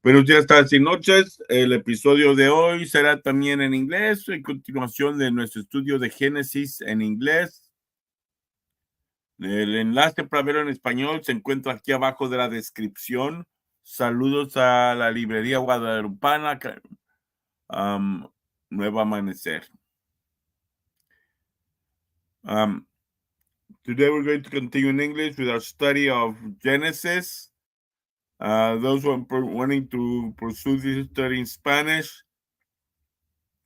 Buenos días, tardes y noches. El episodio de hoy será también en inglés, en continuación de nuestro estudio de Génesis en inglés. El enlace para verlo en español se encuentra aquí abajo de la descripción. Saludos a la librería guadalupana, Nuevo Amanecer. Today we're going to continue in English with our study of Genesis. Those wanting to pursue this study in Spanish,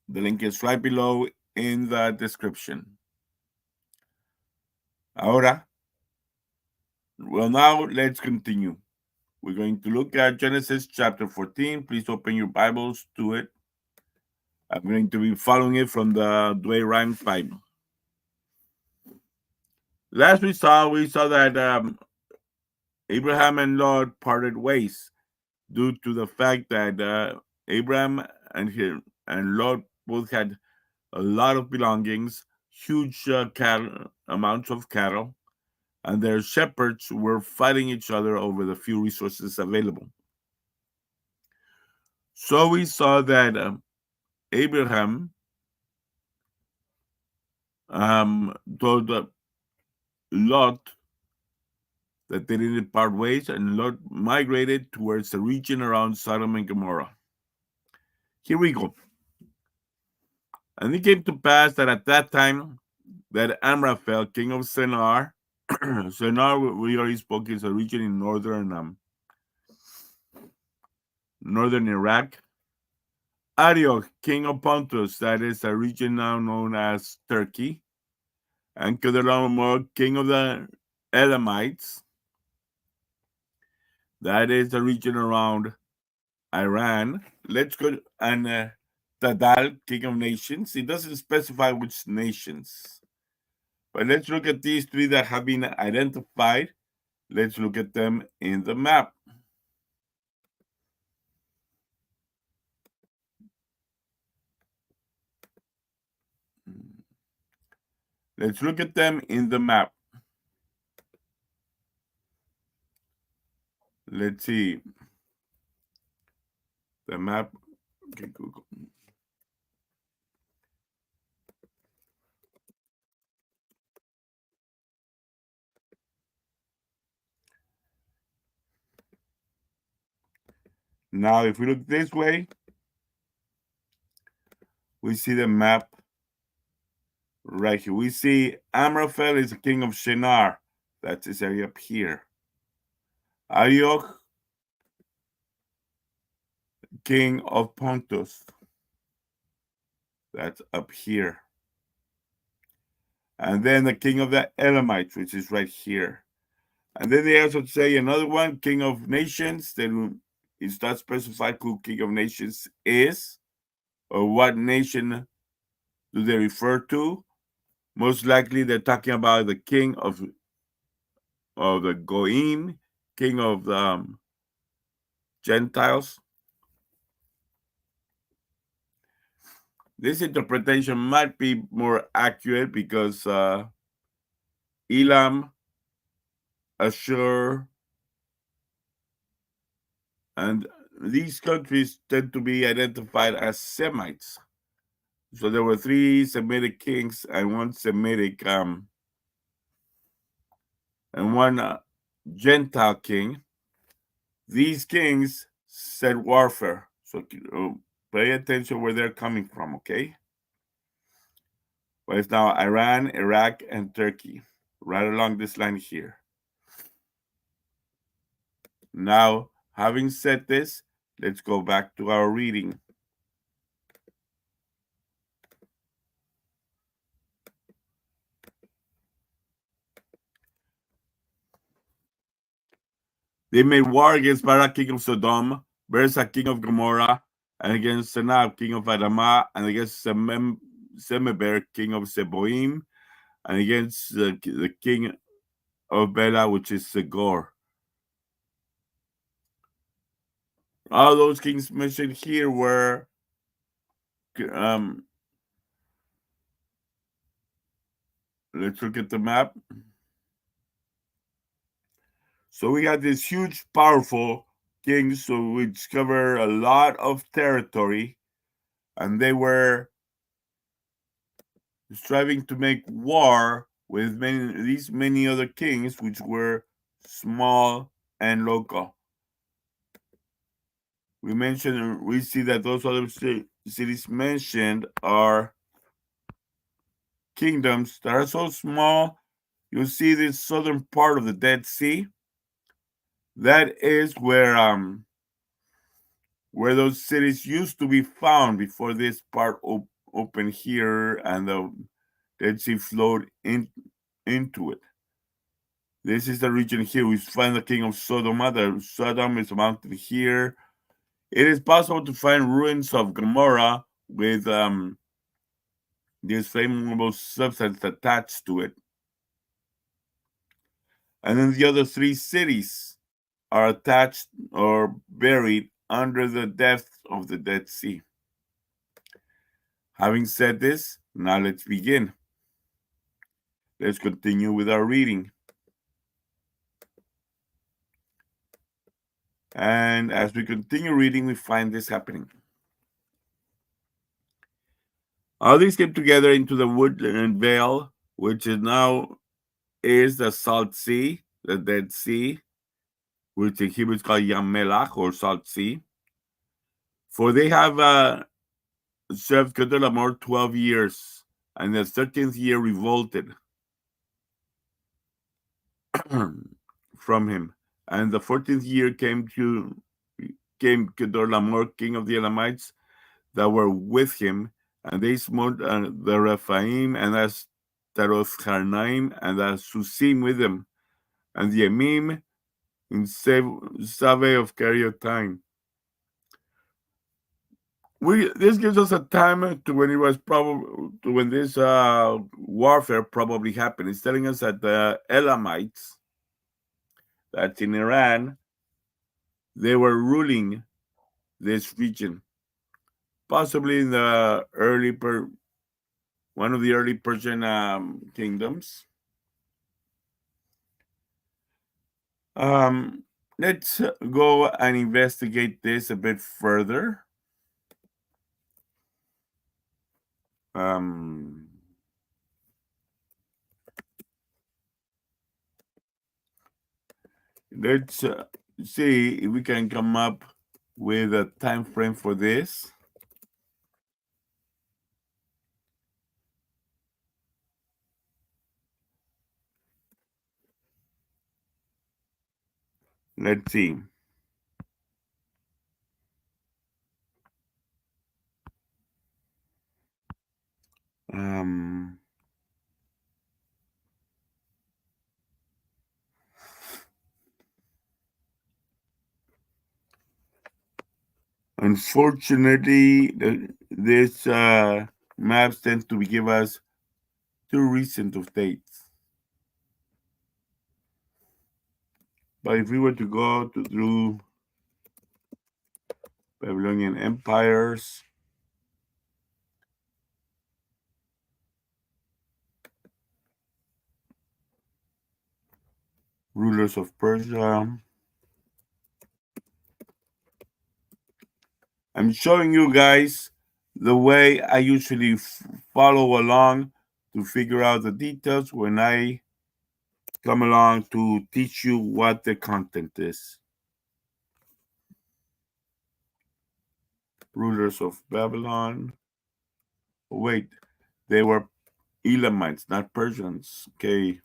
the link is right below in the description. Ahora, well, now let's continue. We're going to look at Genesis chapter 14. Please open your Bibles to it. I'm going to be following it from the Douay-Rheims Bible. Last we saw that Abraham and Lot parted ways due to the fact that Abraham and Lot both had a lot of belongings, huge amounts of cattle, and their shepherds were fighting each other over the few resources available. So we saw that Abraham told Lot that they didn't part ways, and Lot migrated towards the region around Sodom and Gomorrah. Here we go. And it came to pass that at that time that Amraphel, king of Shinar, Shinar, we already spoke, is a region in northern Iraq. Arioch, king of Pontus, that is a region now known as Turkey. And Kedorlaomer, king of the Elamites, that is a region around Iran. Let's go, and Tadal, king of nations. It doesn't specify which nations. But let's look at these three that have been identified. Let's look at them in the map. Let's look at them in the map. Let's see. The map. Okay, Google. Now, if we look this way, we see the map right here. We see Amraphel is the king of Shinar. That's this area up here. Arioch, king of Pontus. That's up here. And then the king of the Elamites, which is right here. And then they also say another one, king of nations. Then it's not specified who king of nations is or what nation do they refer to. Most likely they're talking about the king of the Goim, king of the Gentiles. This interpretation might be more accurate because Elam, Ashur, and these countries tend to be identified as Semites. So there were three Semitic kings and one Semitic and one Gentile king. These kings said warfare. So pay attention where they're coming from, okay? Well, it's now Iran, Iraq, and Turkey, right along this line here. Now, having said this, let's go back to our reading. They made war against Barak, king of Sodom, Bersa, king of Gomorrah, and against Senab, king of Adamah, and against Semeber, king of Seboim, and against the king of Bela, which is Segor. All those kings mentioned here were let's look at the map. So we got this huge, powerful kings which cover a lot of territory, and they were striving to make war with many other kings which were small and local. We see that those other cities mentioned are kingdoms that are so small. You see this southern part of the Dead Sea. That is where those cities used to be found before this part opened here and the Dead Sea flowed into it. This is the region here. We find the king of Sodom. Sodom is a mountain here. It is possible to find ruins of Gomorrah with this flammable substance attached to it. And then the other three cities are attached or buried under the depths of the Dead Sea. Having said this, now let's begin. Let's continue with our reading. And as we continue reading, we find this happening. All these came together into the woodland vale, which is now is the Salt Sea, the Dead Sea, which in Hebrew is called Yam Melach or Salt Sea. For they have served Kedorlaomer 12 years, and the 13th year revolted from him. And the 14th year came Kedorlaomer, king of the Elamites, that were with him, and they smote the Rephaim and Ashtaroth Harnaim and the Susim with them, and the Emim in Save of Kiriathaim. This gives us a time to when it was when this warfare probably happened. It's telling us that the Elamites, that's in Iran, they were ruling this region, possibly in the one of the early Persian kingdoms. Let's go and investigate this a bit further. Let's see if we can come up with a time frame for this. Let's see. Unfortunately, this maps tend to give us too recent of dates. But if we were to go through Babylonian empires, rulers of Persia, I'm showing you guys the way I usually follow along to figure out the details when I come along to teach you what the content is. Rulers of Babylon. Wait, they were Elamites, not Persians. Okay.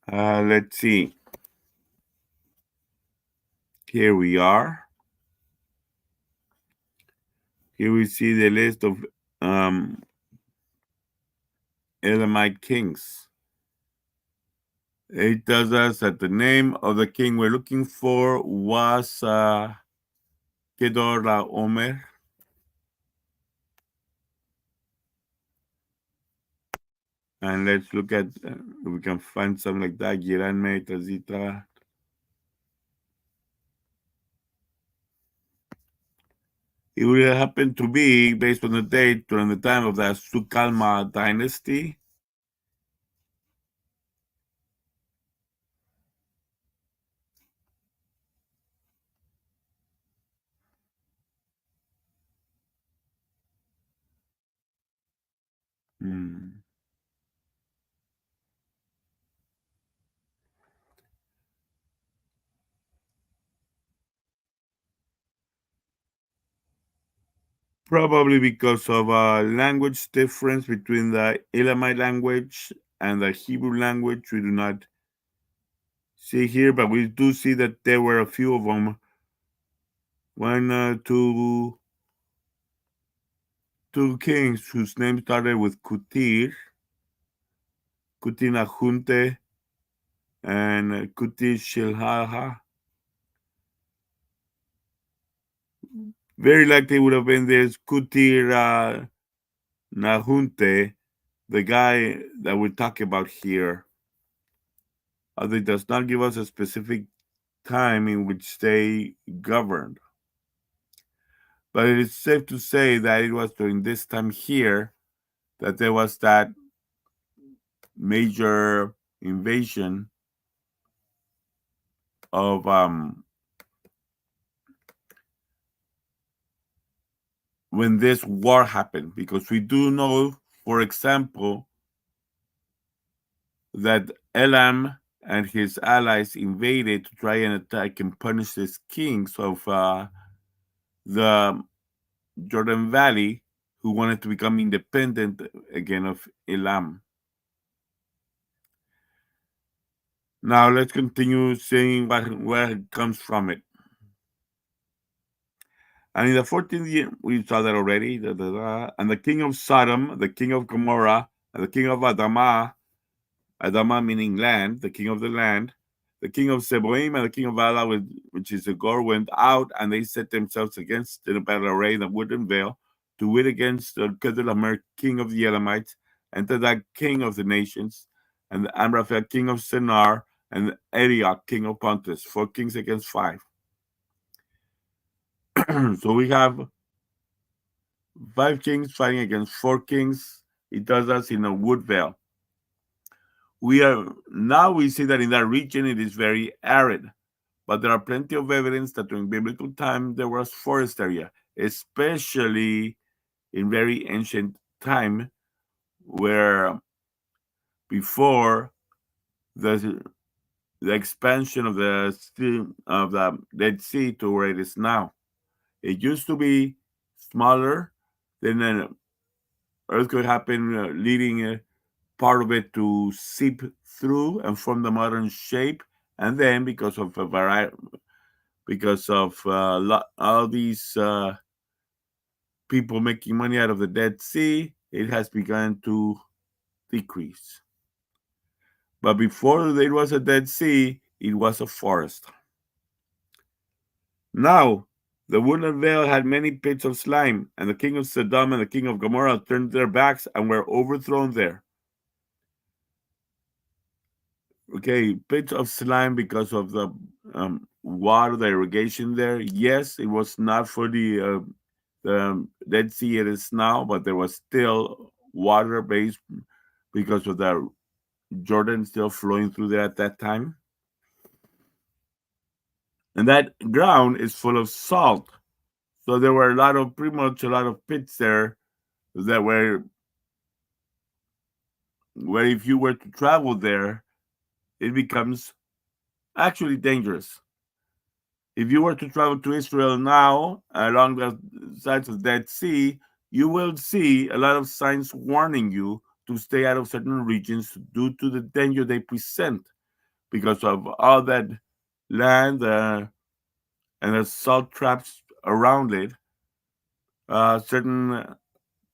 Let's see. Here we are. Here we see the list of Elamite kings. It tells us that the name of the king we're looking for was Kedorlaomer. And let's look at if we can find something like that. Giranme, Tazitra. It would have happened to be based on the date during the time of the Sukalma dynasty. Hmm. Probably because of a language difference between the Elamite language and the Hebrew language. We do not see here, but we do see that there were a few of them. One, two kings whose names started with Kutir, Kutinahunte, and Kutir Shilhaha. Very likely would have been this Kutir Nahunte, the guy that we're talking about here. Although it does not give us a specific time in which they governed. But it is safe to say that it was during this time here that there was that major invasion of when this war happened, because we do know, for example, that Elam and his allies invaded to try and attack and punish these kings of the Jordan Valley who wanted to become independent again of Elam. Now let's continue seeing what comes from it. And in the 14th year, we saw that already. And the king of Sodom, the king of Gomorrah, and the king of Adamah, Adamah meaning land, the king of the land, the king of Seboim, and the king of Ala, which is Agor, went out, and they set themselves against the battle array in the wooden veil to wit against the Kedorlaomer, king of the Elamites, and Tadak, king of the nations, and the Amraphel, king of Sennar, and the Arioch, king of Pontus, 4 kings against 5. So we have 5 kings fighting against 4 kings. It does us in a wood veil. We see that in that region it is very arid, but there are plenty of evidence that during biblical time there was forest area, especially in very ancient time, where before the expansion of the Dead Sea to where it is now. It used to be smaller. Then an earthquake happened, leading part of it to seep through and form the modern shape. And then, because of all these people making money out of the Dead Sea, it has begun to decrease. But before it was a Dead Sea, it was a forest. Now, the wooden veil had many pits of slime, and the king of Sodom and the king of Gomorrah turned their backs and were overthrown there. Okay, pits of slime because of the water, the irrigation there. Yes, it was not for the Dead Sea it is now, but there was still water based because of the Jordan still flowing through there at that time. And that ground is full of salt. So there were pretty much a lot of pits there that where if you were to travel there, it becomes actually dangerous. If you were to travel to Israel now along the sides of Dead Sea, you will see a lot of signs warning you to stay out of certain regions due to the danger they present because of all that land and the salt traps around it. Certain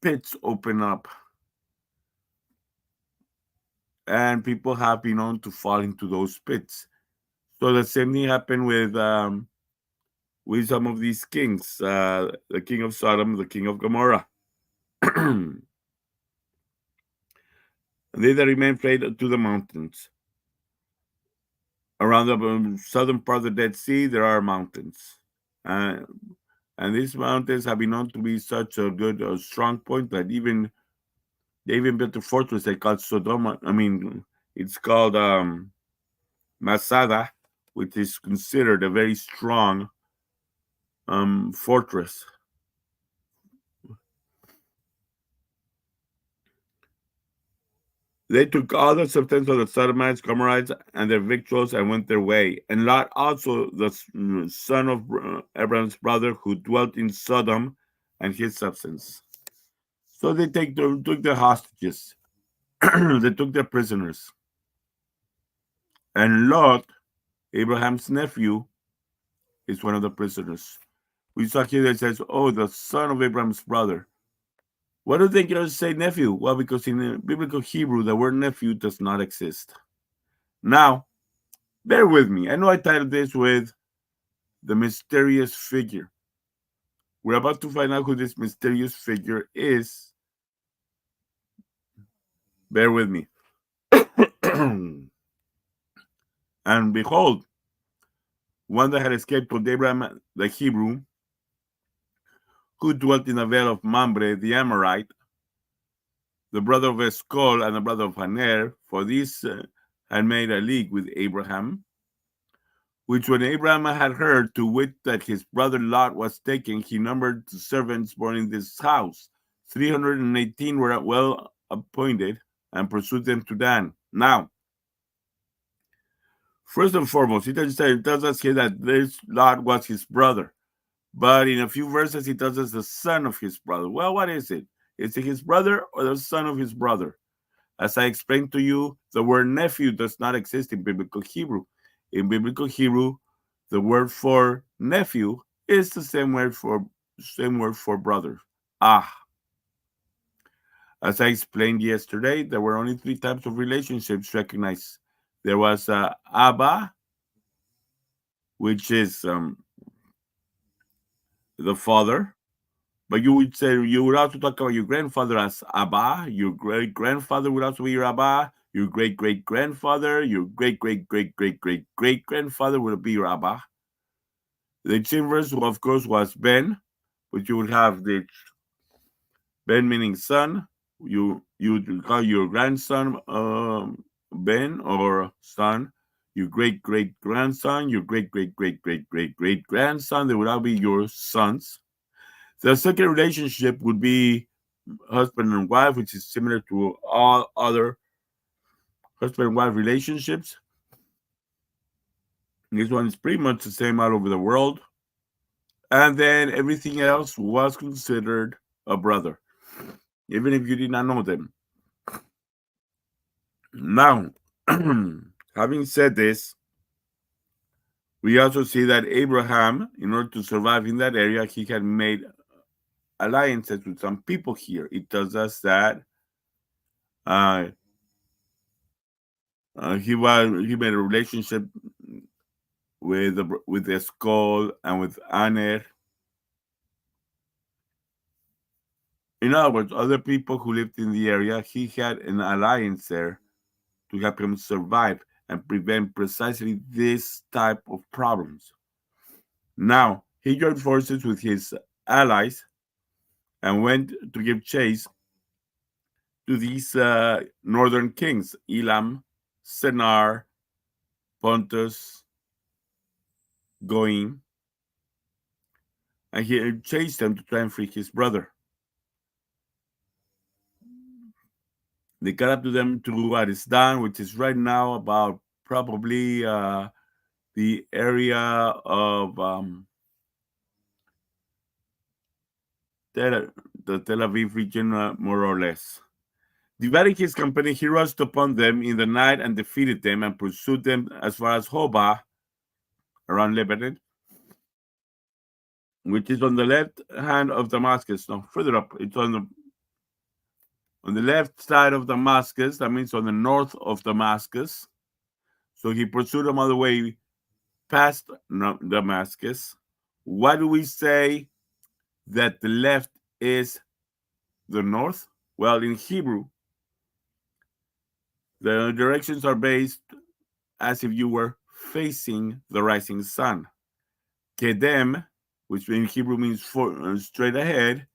pits open up, and people have been known to fall into those pits. So the same thing happened with some of these kings, the king of Sodom, the king of Gomorrah. They that remain fled to the mountains. Around the southern part of the Dead Sea, there are mountains. Uh, And these mountains have been known to be such a good, strong point that they even built a fortress they called Sodoma. I mean, it's called Masada, which is considered a very strong fortress. They took all the substance of the Sodomites, Gomorrites, and their victuals and went their way. And Lot also, the son of Abraham's brother, who dwelt in Sodom, and his substance. So they took their hostages. They took their prisoners. And Lot, Abraham's nephew, is one of the prisoners. We saw here that it says, oh, the son of Abraham's brother. What do they going to say nephew? Well, because in the biblical Hebrew, the word nephew does not exist. Now, bear with me. I know I titled this with the mysterious figure. We're about to find out who this mysterious figure is. Bear with me. And behold, one that had escaped from Abraham the Hebrew, who dwelt in the vale of Mamre the Amorite, the brother of Eshcol and the brother of Aner, for these had made a league with Abraham, which when Abraham had heard, to wit that his brother Lot was taken, he numbered the servants born in this house. 318 were well appointed, and pursued them to Dan. Now, first and foremost, it tells us here that this Lot was his brother. But in a few verses, he tells us the son of his brother. Well, what is it? Is it his brother or the son of his brother? As I explained to you, the word nephew does not exist in biblical Hebrew. In biblical Hebrew, the word for nephew is the same word for brother. As I explained yesterday, there were only 3 types of relationships recognized. There was Abba, which is the father. But you would also talk about your grandfather as Abba. Your great grandfather would also be your Abba. Your great great grandfather, your great great great great great great grandfather would be your Abba. The inverse, of course, was Ben, but you would have the Ben meaning son. You would call your grandson Ben or son. Your great great grandson, your great great great great great great grandson, they would all be your sons. The second relationship would be husband and wife, which is similar to all other husband and wife relationships. This one is pretty much the same all over the world. And then everything else was considered a brother, even if you did not know them. Now, having said this, we also see that Abraham, in order to survive in that area, he had made alliances with some people here. It tells us that he made a relationship with Eshcol and with Aner. In other words, other people who lived in the area, he had an alliance there to help him survive and prevent precisely this type of problems. Now, he joined forces with his allies and went to give chase to these northern kings, Elam, Sennar, Pontus, Goim, and he chased them to try and free his brother. They got up to them to Arisdan, which is right now about probably the area of the Tel Aviv region, more or less. Dividing his company, he rushed upon them in the night and defeated them and pursued them as far as Hobah, around Lebanon, which is on the left hand of Damascus. No, further up, it's on the left side of Damascus. That means on the north of Damascus. So he pursued them all the way past Damascus. Why do we say that the left is the north? Well, in Hebrew, the directions are based as if you were facing the rising sun. Kedem, which in Hebrew means straight ahead,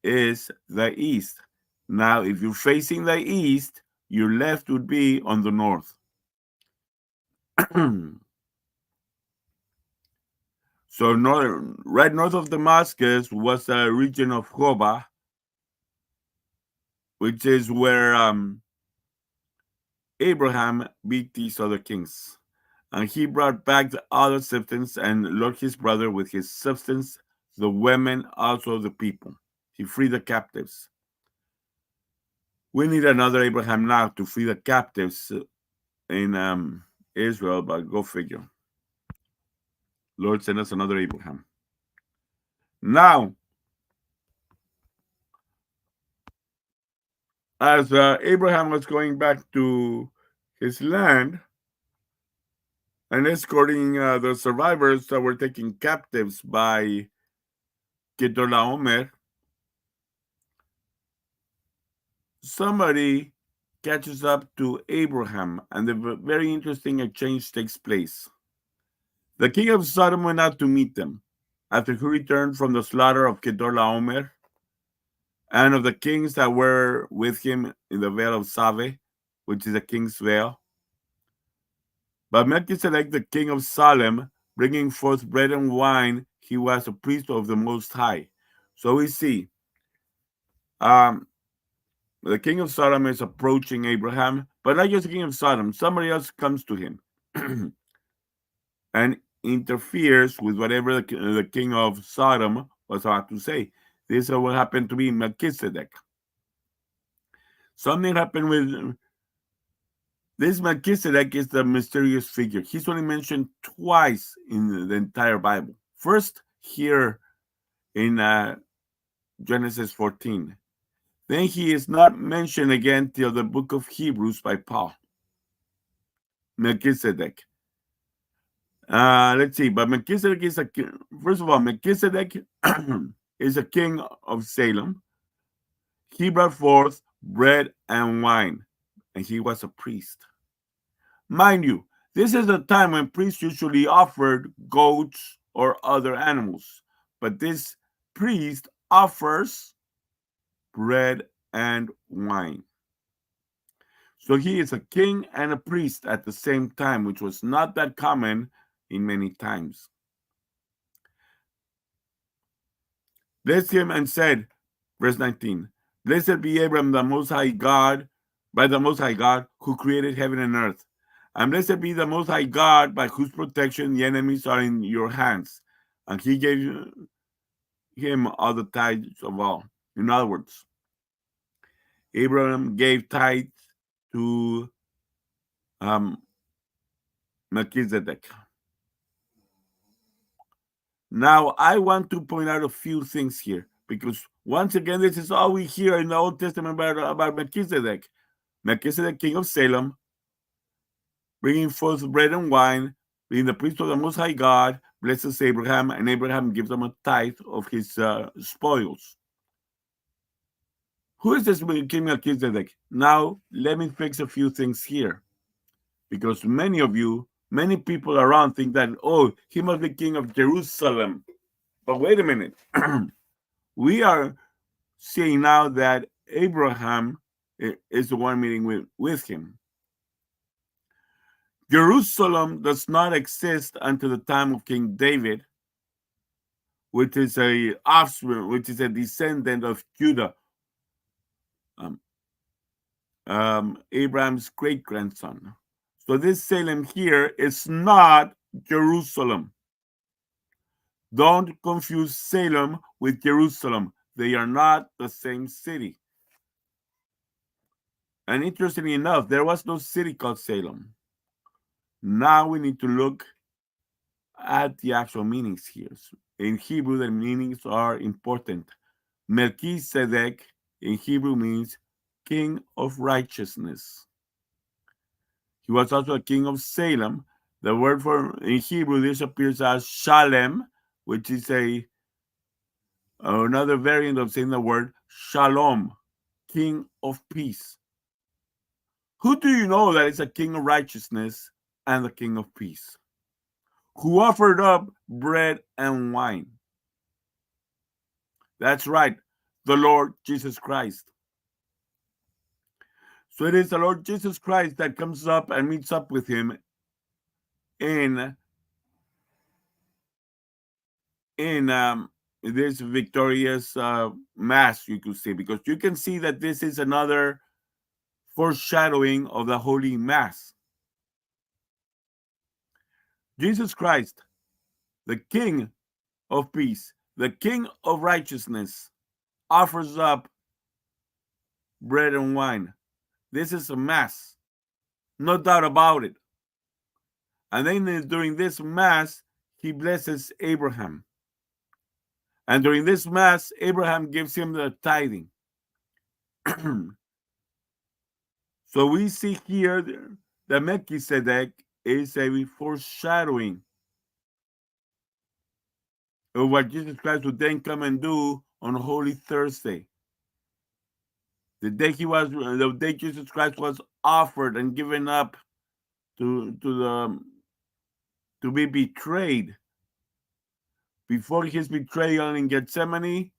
is the east. Now, if you're facing the east, your left would be on the north. So right north of Damascus was the region of Hobah, which is where Abraham beat these other kings. And he brought back the other substance and Lot his brother with his substance, the women, also the people. He freed the captives. We need another Abraham now to free the captives in Israel, but go figure. Lord, send us another Abraham. Now, as Abraham was going back to his land and escorting the survivors that were taken captives by Kedorlaomer, somebody catches up to Abraham, and a very interesting exchange takes place. The king of Sodom went out to meet them after he returned from the slaughter of Kedorlaomer and of the kings that were with him in the Vale of Save, which is the king's vale. But Melchizedek, the king of Salem, bringing forth bread and wine, he was a priest of the Most High. So we see the king of Sodom is approaching Abraham, but not just the king of Sodom. Somebody else comes to him and interferes with whatever the king of Sodom was about to say. This is what happened to be Melchizedek. Something happened with this Melchizedek is the mysterious figure. He's only mentioned twice in the entire Bible. First, here in Genesis 14. Then he is not mentioned again till the book of Hebrews by Paul. Melchizedek. Let's see. But Melchizedek is first of all, Melchizedek is a king of Salem. He brought forth bread and wine, and he was a priest. Mind you, this is the time when priests usually offered goats or other animals, but this priest offers bread and wine. So he is a king and a priest at the same time, which was not that common in many times. Blessed him and said, verse 19, blessed be Abram, the Most High God, by the Most High God, who created heaven and earth. And blessed be the Most High God, by whose protection the enemies are in your hands. And he gave him all the tithes of all. In other words, Abraham gave tithes to Melchizedek. Now, I want to point out a few things here, because once again, this is all we hear in the Old Testament about Melchizedek. Melchizedek, king of Salem, bringing forth bread and wine, being the priest of the Most High God, blesses Abraham, and Abraham gives him a tithe of his spoils. Who is this King Melchizedek? Now, let me fix a few things here, because many people around think that, oh, he must be king of Jerusalem. But wait a minute. We are seeing now that Abraham is the one meeting with him. Jerusalem does not exist until the time of King David, which is a offspring, which is a descendant of Judah, Abraham's great-grandson. So this Salem here is not Jerusalem. Don't confuse Salem with Jerusalem. They are not the same city. And interestingly enough, there was no city called Salem. Now we need to look at the actual meanings here. In Hebrew, the meanings are important. Melchizedek in Hebrew means king of righteousness. He was also a king of Salem. The word for in Hebrew, this appears as Shalem, which is another variant of saying the word Shalom, king of peace. Who do you know that is a king of righteousness and the king of peace? Who offered up bread and wine? That's right, the Lord Jesus Christ. So it is the Lord Jesus Christ that comes up and meets up with him in this victorious mass, you could say, because you can see that this is another foreshadowing of the Holy Mass. Jesus Christ, the King of peace, the King of righteousness, offers up bread and wine. This is a mass, no doubt about it. And then during this mass, he blesses Abraham. And during this mass, Abraham gives him the tithing. So we see here that Melchizedek is a foreshadowing of what Jesus Christ would then come and do on Holy Thursday. The day Jesus Christ was offered and given up to be betrayed. Before his betrayal in Gethsemane,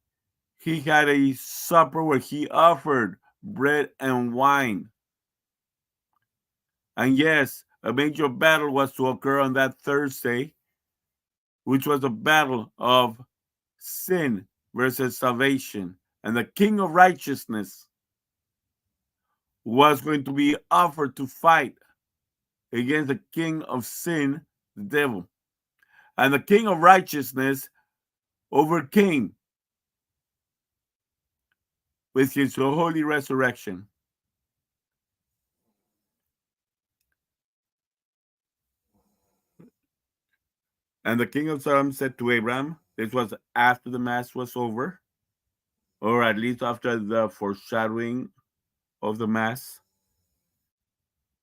he had a supper where he offered bread and wine. And yes, a major battle was to occur on that Thursday, which was a battle of sin versus salvation. And the King of righteousness was going to be offered to fight against the king of sin, the devil. And the King of righteousness overcame with his holy resurrection. And the king of Sodom said to Abraham, this was after the mass was over, or at least after the foreshadowing of the mass.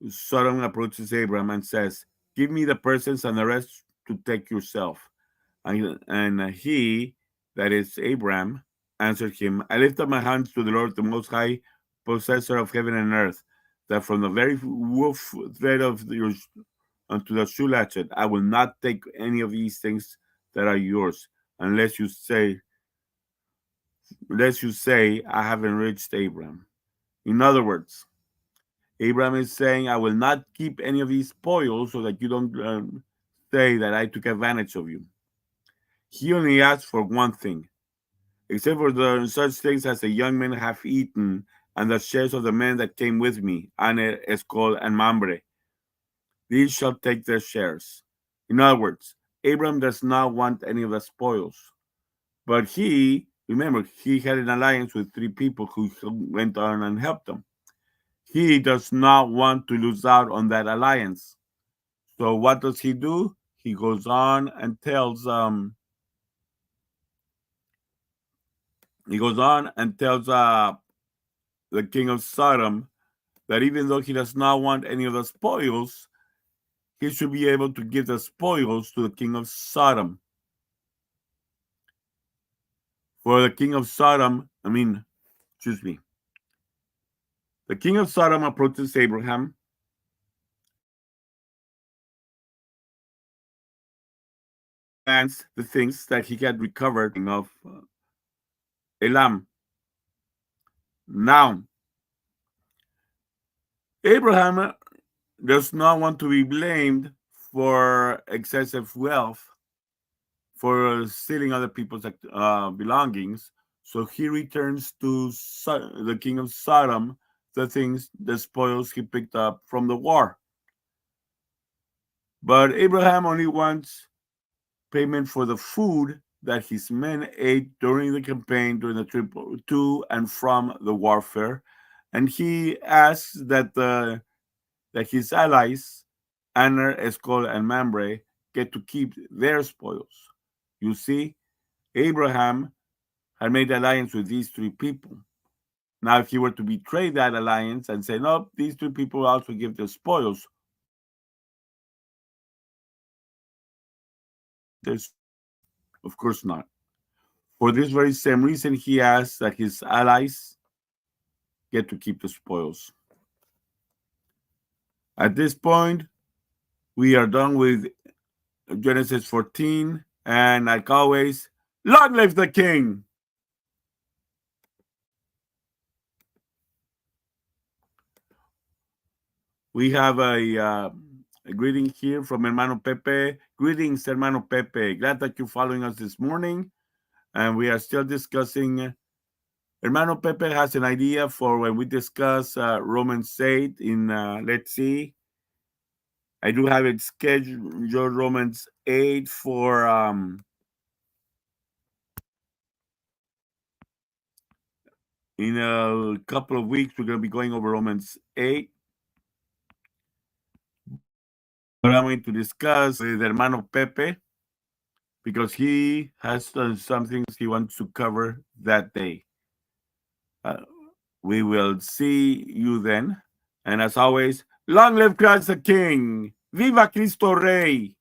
Sodom approaches Abraham and says, give me the persons and the rest to take yourself. And he, that is Abraham, answered him, I lift up my hands to the Lord, the Most High, possessor of heaven and earth, that from the very wolf thread of yours unto the shoe latchet, I will not take any of these things that are yours, unless you say, I have enriched Abraham. In other words, Abraham is saying, I will not keep any of these spoils so that you don't say that I took advantage of you. He only asked for one thing, except for the such things as the young men have eaten, and the shares of the men that came with me, Aner, Escol, and Mamre. These shall take their shares. In other words, Abraham does not want any of the spoils. But remember, he had an alliance with three people who went on and helped him. He does not want to lose out on that alliance. So what does he do? He goes on and tells the king of Sodom that even though he does not want any of the spoils, he should be able to give the spoils to the king of Sodom. For the king of Sodom, the king of Sodom approaches Abraham and the things that he had recovered of Elam. Now, Abraham does not want to be blamed for excessive wealth, for stealing other people's belongings. So he returns to the king of Sodom the spoils he picked up from the war. But Abraham only wants payment for the food that his men ate during the campaign, during the trip to and from the warfare. And he asks that his allies, Aner, Escol, and Mamre, get to keep their spoils. You see, Abraham had made alliance with these three people. Now, if he were to betray that alliance and say, no, these three people also give their spoils, there's, of course not. For this very same reason, he asks that his allies get to keep the spoils. At this point, we are done with Genesis 14, and like always, long live the king! We have a greeting here from Hermano Pepe. Greetings, Hermano Pepe. Glad that you're following us this morning. And we are still discussing. Hermano Pepe has an idea for when we discuss Romans 8 in, let's see. I do have it scheduled, Romans 8 for in a couple of weeks. We're going to be going over Romans 8. But I'm going to discuss with Hermano Pepe because he has some things he wants to cover that day. We will see you then. And as always, long live Christ the King! Viva Cristo Rey!